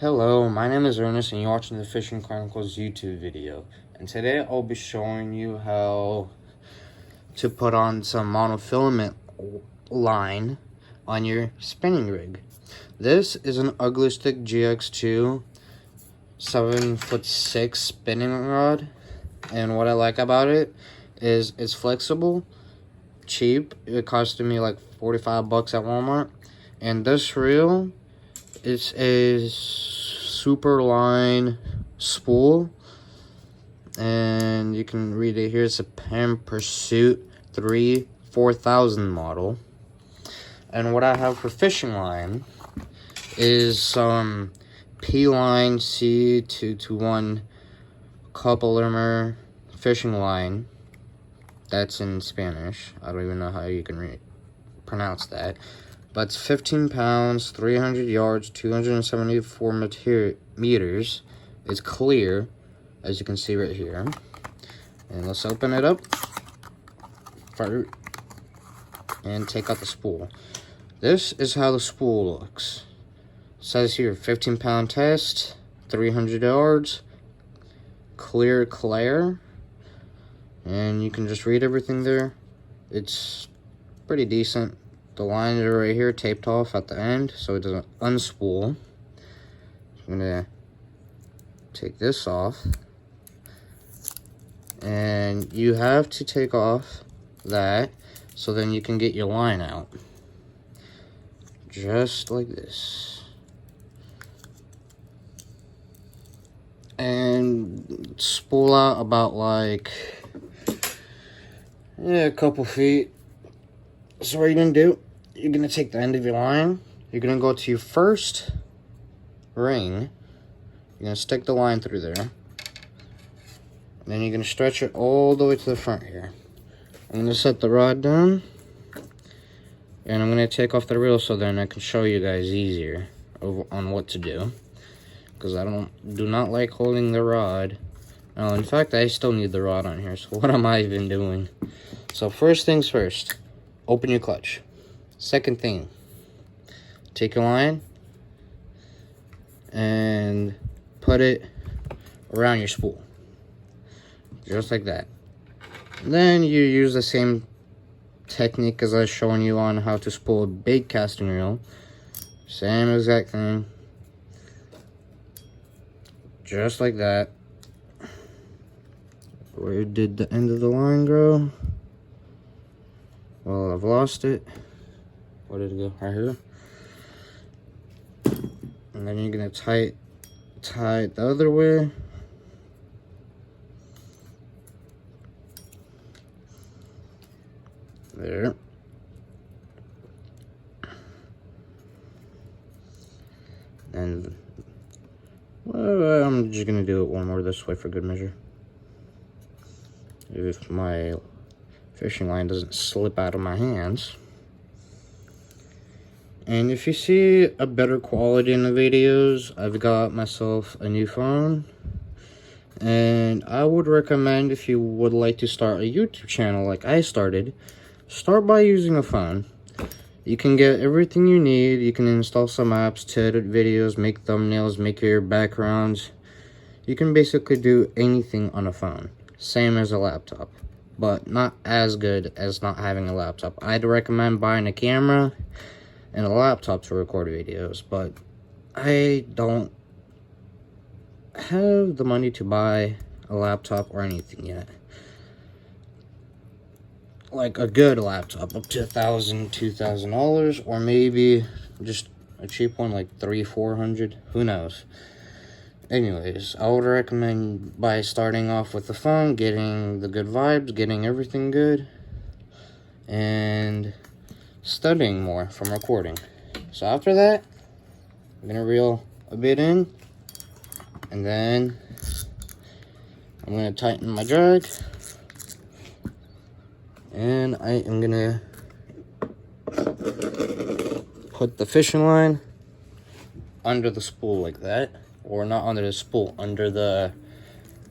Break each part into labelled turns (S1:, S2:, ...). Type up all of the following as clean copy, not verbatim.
S1: Hello, my name is Ernest and you're watching the Fishing Chronicles YouTube video. And today I'll be showing you how to put on some monofilament line on your spinning rig. This is an Ugly Stick GX2 7'6" spinning rod. And what I like about it is it's flexible, cheap. It costed me like 45 bucks at Walmart. And this reel, it's a super line spool, and you can read it here. It's a Penn Pursuit 3 4000 model. And what I have for fishing line is some P-line C221 coupler fishing line. That's in Spanish. I don't even know how you can pronounce that. But it's 15 pounds, 300 yards, 274 meters. It's clear, as you can see right here. And let's open it up and take out the spool. This is how the spool looks. It says here, 15-pound test, 300 yards, clear. And you can just read everything there. It's pretty decent. The lines are right here, taped off at the end, so it doesn't unspool. I'm gonna take this off. And you have to take off that, so then you can get your line out. Just like this. And spool out about like, a couple feet. So what you're gonna do, you're gonna take the end of your line, you're gonna go to your first ring, you're gonna stick the line through there, and then you're gonna stretch it all the way to the front here. I'm gonna set the rod down, and I'm gonna take off the reel so then I can show you guys easier on what to do, because I do not like holding the rod. Oh, in fact, I still need the rod on here, so what am I even doing? So first things first, open your clutch. Second thing, take your line and put it around your spool, just like that. And then you use the same technique as I was showing you on how to spool a big casting reel. Same exact thing, just like that. Where did the end of the line go? Well, I've lost it. Where did it go? Right here. And then you're gonna tie it the other way. There. And well, I'm just gonna do it one more this way for good measure. If my fishing line doesn't slip out of my hands. And if you see a better quality in the videos, I've got myself a new phone. And I would recommend, if you would like to start a YouTube channel like I started, start by using a phone. You can get everything you need. You can install some apps to edit videos, make thumbnails, make your backgrounds. You can basically do anything on a phone. Same as a laptop, but not as good as not having a laptop. I'd recommend buying a camera and a laptop to record videos, but I don't have the money to buy a laptop or anything yet. Like a good laptop, up to $1,000, $2,000, or maybe just a cheap one like $300-400, who knows. Anyways, I would recommend by starting off with the phone, getting the good vibes, getting everything good, and studying more from recording. So after that, I'm gonna reel a bit in, and then I'm gonna tighten my drag, and I am gonna put the fishing line under the spool like that. Or not under the spool, under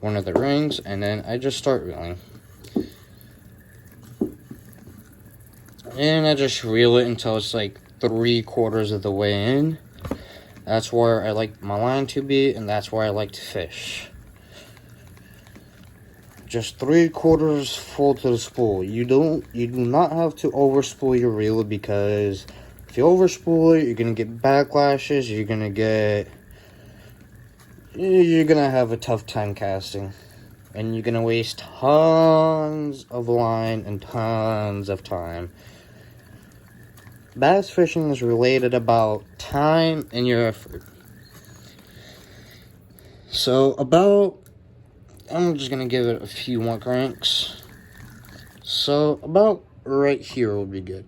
S1: one of the rings, and then I just start reeling. And I just reel it until it's like 3/4 of the way in. That's where I like my line to be, and that's where I like to fish. Just 3/4 full to the spool. You do not have to overspool your reel, because if you overspool it, you're gonna get backlashes. You're gonna have a tough time casting, and you're gonna waste tons of line and tons of time. Bass fishing is related about time and your effort. So I'm just gonna give it a few more cranks. So about right here will be good.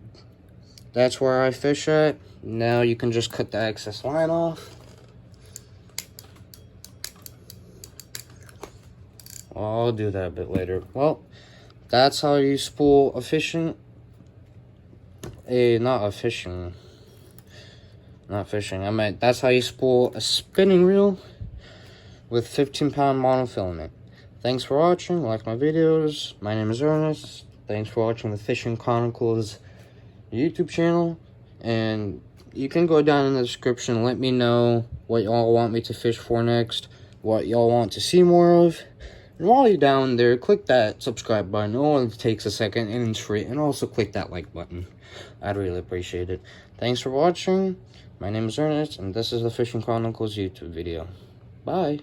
S1: That's where I fish at. Now you can just cut the excess line off. I'll do that a bit later. Well, that's how you spool a fishing. That's how you spool a spinning reel with 15-pound monofilament. Thanks for watching. Like my videos. My name is Ernest. Thanks for watching the Fishing Chronicles YouTube channel. And you can go down in the description and let me know what y'all want me to fish for next, what y'all want to see more of. And while you're down there, click that subscribe button. It only takes a second and it's free. And also click that like button. I'd really appreciate it. Thanks for watching. My name is Ernest, and this is the Fishing Chronicles YouTube video. Bye.